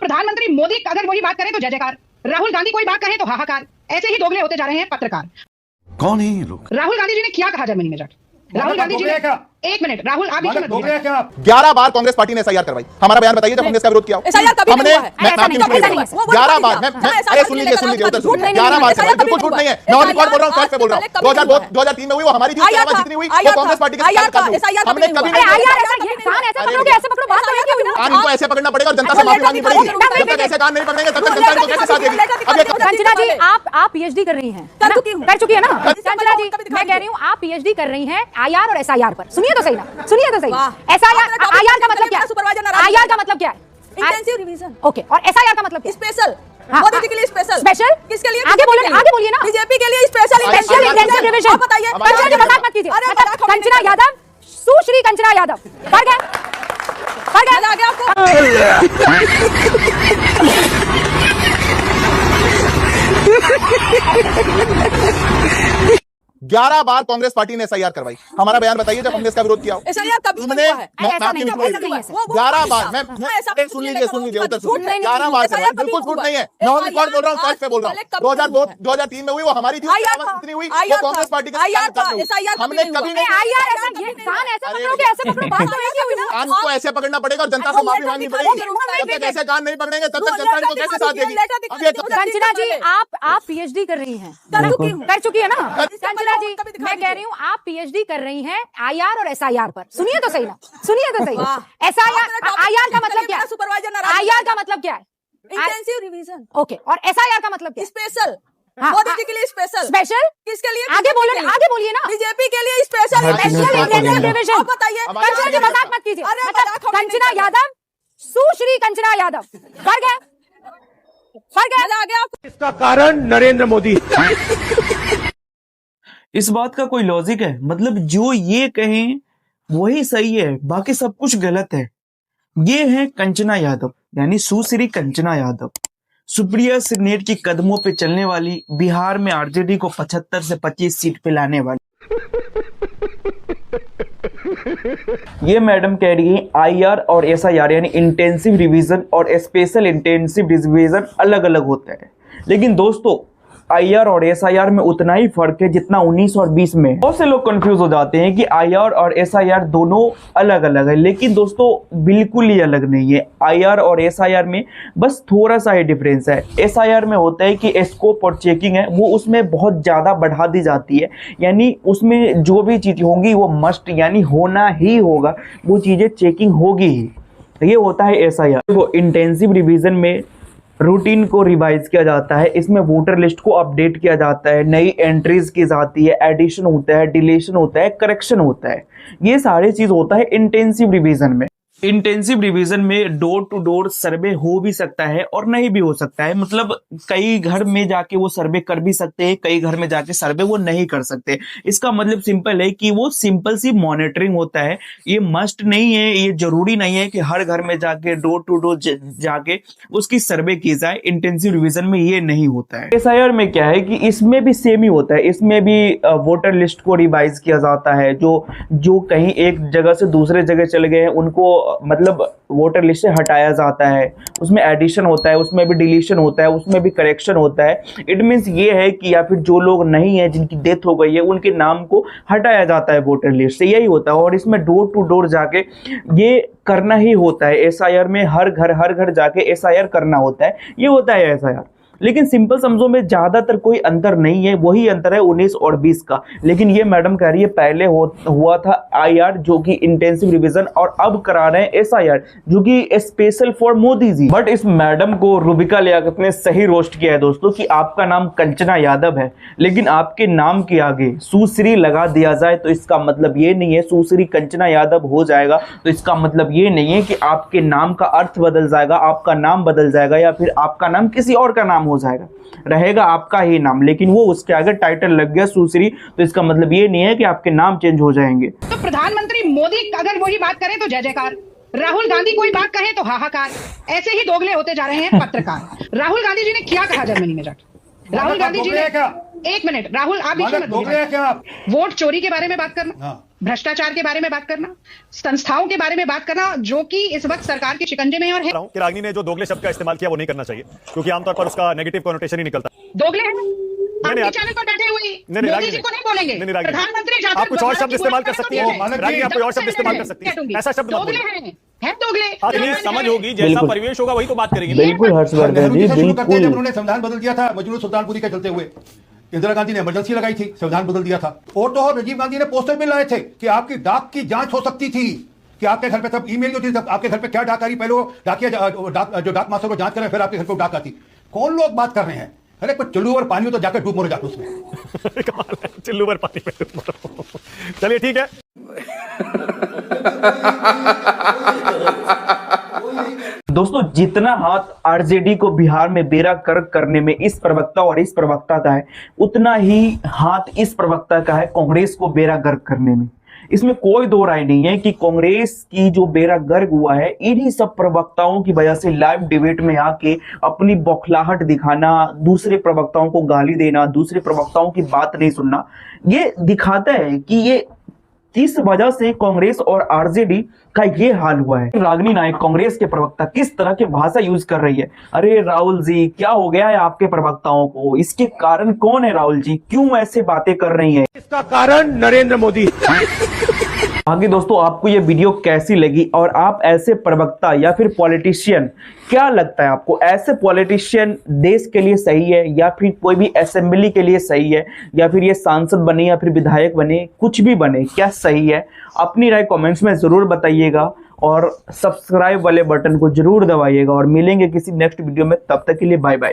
प्रधानमंत्री मोदी अगर वही बात करें तो जय जयकार, राहुल गांधी कोई बात कहे तो हाहाकार। ऐसे ही दोगले होते जा रहे हैं पत्रकार। कौन है ये लोग? राहुल गांधी जी ने क्या कहा जर्मनी में जाकर? राहुल गांधी जी ने एक मिनट, राहुल आप बीच में मत बोलिए। 11 बार कांग्रेस पार्टी ने एसआईआर करवाई। हमारा बयान बताइए जब कांग्रेस का विरोध किया। हमने 11 बार, अरे सुन लीजिए उधर सुन, 11 बार बिल्कुल झूठ नहीं है। मैं ऑन रिकॉर्ड बोल रहा हूं, फैक्ट पे बोल रहा हूं। 2003 में हुई वो हमारी थी, जितनी हुई वो कांग्रेस पार्टी के साथ। हमने कभी नहीं कान इनको ऐसे पकड़ना पड़ेगा और जनता से माफी मांगनी पड़ेगी। जब तक ऐसे कान नहीं पकड़ेंगे तब तक जनता इनको कैसे साथ देगी? अब कंचना जी आप पीएचडी कर रही हैं, कर चुकी है ना कंचना जी? मैं कह रही हूँ आप पीएचडी कर रही हैं आईआर और एसआईआर पर। सुनिए तो सही ना, सुनिए तो सही। एसआईआर आईआर का मतलब क्या है? आईआर का मतलब क्या है? Intensive revision. ओके, और एसआईआर का मतलब क्या है? स्पेशल। मोदी जी के लिए स्पेशल। स्पेशल किसके लिए? आगे बोलिए ना। बीजेपी के लिए स्पेशल इंटेंसिव रिवीजन। बताइए। कंचना जी मजाक मत कीजिए। मतलब कंचना यादव, सुश्री कंचना यादव, फर्क है आपको? 11 बार कांग्रेस पार्टी ने एसआईआर करवाई। हमारा बयान बताइए जब कांग्रेस का विरोध किया। हमने 11 बार, मैं सुन लीजिए उधर सुन, 11 बार करवाई। बिल्कुल झूठ नहीं है। मैं ऑन रिकॉर्ड बोल रहा हूं, फैक्ट पे बोल रहा हूं। 2003 में हुई वो हमारी थी, जितनी हुई वो कांग्रेस पार्टी के साथ। हमने कभी नहीं कान को ऐसे पकड़ना पड़ेगा और जनता से माफी मांगनी पड़ेगी। जब तक ऐसे कान नहीं पकड़ेंगे तब तक जनता इनको कैसे साथ देगी? कंचना जी आप पीएचडी कर रही हैं, कर चुकी है ना कंचना जी? मैं कह रही हूँ आप पीएचडी कर रही हैं आईआर और एसआईआर पर। सुनिए तो सही ना, सुनिए तो सही। एसआईआर आईआर का मतलब क्या है? आईआर का मतलब क्या है? Intensive revision. ओके, और एसआईआर का मतलब क्या है? स्पेशल। मोदी जी के लिए स्पेशल। स्पेशल किसके लिए? आगे बोलिए ना। बीजेपी के लिए स्पेशल इंटेंसिव रिवीजन। बताइए। कंचना जी मजाक मत कीजिए। मतलब कंचना यादव, सुश्री कंचना यादव, फर्क है आपको? इसका कारण नरेंद्र मोदी। इस बात का कोई लॉजिक है? मतलब जो ये कहें वही सही है, बाकी सब कुछ गलत है। ये है कंचना यादव, यानी सुश्री कंचना यादव, सुप्रिया सेनेट की कदमों पे चलने वाली, बिहार में आरजेडी को 75 से 25 सीट पे लाने वाली। ये मैडम कह रही है आईआर और एसआईआर यानी इंटेंसिव रिवीजन और स्पेशल इंटेंसिव रिवीजन अलग अलग होता है। लेकिन दोस्तों आईआर और एसआईआर में उतना ही फर्क है जितना 19 और 20 में। बहुत से लोग कंफ्यूज हो जाते हैं कि आईआर और एसआईआर दोनों अलग अलग है, लेकिन दोस्तों बिल्कुल ही अलग नहीं है। आईआर और एसआईआर में बस थोड़ा सा ही डिफरेंस है। एसआईआर में होता है कि स्कोप और चेकिंग है वो उसमें बहुत ज्यादा बढ़ा दी जाती है, यानी उसमें जो भी चीज होंगी वो मस्ट यानी होना ही होगा, वो चीजें चेकिंग होगी ही। ये होता है एसआईआर। वो इंटेंसिव रिवीजन में रूटीन को रिवाइज किया जाता है, इसमें वोटर लिस्ट को अपडेट किया जाता है, नई एंट्रीज की जाती है, एडिशन होता है, डिलीशन होता है, करेक्शन होता है। ये सारी चीज होता है इंटेंसिव रिवीजन में। इंटेंसिव रिवीजन में डोर टू डोर सर्वे हो भी सकता है और नहीं भी हो सकता है। मतलब कई घर में जाके वो सर्वे कर भी सकते हैं, कई घर में जाके सर्वे वो नहीं कर सकते। इसका मतलब सिंपल है कि वो सिंपल सी मॉनिटरिंग होता है। ये मस्ट नहीं है, ये जरूरी नहीं है कि हर घर में जाके डोर टू डोर जाके उसकी सर्वे की जाए। इंटेंसिव रिवीजन में ये नहीं होता है। एसआईआर में क्या है कि इसमें भी सेम ही होता है। इसमें भी वोटर लिस्ट को रिवाइज किया जाता है। जो कहीं एक जगह से दूसरे जगह चले गए हैं उनको मतलब वोटर लिस्ट से हटाया जाता है। उसमें एडिशन होता है, उसमें भी डिलीशन होता है, उसमें भी करेक्शन होता है। इट मीन्स ये है कि या फिर जो लोग नहीं है, जिनकी डेथ हो गई है, उनके नाम को हटाया जाता है वोटर लिस्ट से, यही होता है। और इसमें डोर टू डोर जाके ये करना ही होता है। एसआईआर में हर घर जाके एसआईआर करना होता है, ये होता है एसआईआर। लेकिन सिंपल समझो में ज्यादातर कोई अंतर नहीं है, वही अंतर है 19 और 20 का। लेकिन ये मैडम कह रही है पहले हुआ था आईआर जो कि इंटेंसिव रिवीजन, और अब करा रहे हैं एसआईआर जो कि special for Modi ji. But इस मैडम को रूबिका लियाकत ने सही रोस्ट किया है दोस्तों कि आपका नाम कंचना यादव है, लेकिन आपके नाम के आगे सुश्री लगा दिया जाए तो इसका मतलब ये नहीं है सुश्री कंचना यादव हो जाएगा, तो इसका मतलब ये नहीं है कि आपके नाम का अर्थ बदल जाएगा, आपका नाम बदल जाएगा या फिर आपका नाम किसी और का नाम हो जाएगा। रहेगा आपका ही नाम, लेकिन वो उसके आगे टाइटल लग गया सुश्री, तो इसका मतलब ये नहीं है कि आपके नाम चेंज हो जाएंगे। तो प्रधानमंत्री मोदी अगर वही बात करें तो जय जयकार, राहुल गांधी कोई बात कहे तो हाहाकार। ऐसे ही दोगले होते जा रहे हैं पत्रकार। राहुल गांधी जी ने क्या कहा जर्मनी में जाकर? राहुल गांधी जी ने एक मिनट, राहुल आप बीच में मत बोलिए। वोट चोरी के बारे में बात करना, भ्रष्टाचार के बारे में बात करना, संस्थाओं के बारे में बात करना जो कि इस वक्त सरकार के शिकंजे में और है। कि रागिनी ने जो दोगले शब्द का इस्तेमाल किया वो नहीं करना चाहिए, क्योंकि आमतौर पर उसका नेगेटिव कॉनोटेशन ही निकलता है। दोगले हैं आपके चैनल पर बैठे हुए मोदी जी को नहीं बोलेंगे, प्रधानमंत्री आप कुछ और शब्द इस्तेमाल कर सकती हैं, रागिनी आप कोई और शब्द इस्तेमाल कर सकती हैं, ऐसा शब्द मत बोलिए। है दोगले समझ होगी, जैसा परिवेश होगा वही तो बात करेंगे। बिल्कुल हर्षवर्धन जी, बिल्कुल। जब उन्होंने संविधान बदल दिया था मजनू सुल्तानपुरी के चलते हुए, इंदिरा गांधी ने इमरजेंसी लगाई थी, संविधान बदल दिया था। और तो और राजीव गांधी ने पोस्टर भी लाए थे कि आपकी डाक की जांच हो सकती थी, कि आपके घर पे सब ईमेल होती थी, आपके घर पे क्या डाक आ रही, पहले वो डाकिया जो डाक मास्टर को जांच करें, फिर आपके घर को डाक आती। कौन लोग बात कर रहे हैं? अरे कुछ चुल्लू और पानी हो तो जाकर डूब मरो जाकर उसमें। चिल्लू पर पानी में डूब मरो। चलिए ठीक है। दोस्तों, जितना हाथ आरजेडी को बिहार में बेड़ा गर्क करने में इस प्रवक्ता और इस प्रवक्ता का है, उतना ही हाथ इस प्रवक्ता का है कांग्रेस को बेड़ा गर्क करने में। इसमें कोई दो राय नहीं है कि कांग्रेस की जो बेड़ा गर्क हुआ है इन्हीं सब प्रवक्ताओं की वजह से। लाइव डिबेट में आके अपनी बौखलाहट दिखाना, दूसरे प्रवक्ताओं को गाली देना, दूसरे प्रवक्ताओं की बात नहीं सुनना, ये दिखाता है कि ये किस वजह से कांग्रेस और आरजेडी का ये हाल हुआ है। रागिनी नायक कांग्रेस के प्रवक्ता किस तरह की भाषा यूज कर रही है। अरे राहुल जी, क्या हो गया है आपके प्रवक्ताओं को? इसके कारण कौन है राहुल जी? क्यों ऐसे बातें कर रही है? इसका कारण नरेंद्र मोदी। आगे दोस्तों, आपको ये वीडियो कैसी लगी और आप ऐसे प्रवक्ता या फिर पॉलिटिशियन, क्या लगता है आपको ऐसे पॉलिटिशियन देश के लिए सही है या फिर कोई भी असेंबली के लिए सही है, या फिर ये सांसद बने या फिर विधायक बने, कुछ भी बने, क्या सही है? अपनी राय कमेंट्स में जरूर बताइएगा और सब्सक्राइब वाले बटन को जरूर दबाइएगा। और मिलेंगे किसी नेक्स्ट वीडियो में, तब तक के लिए बाय बाय।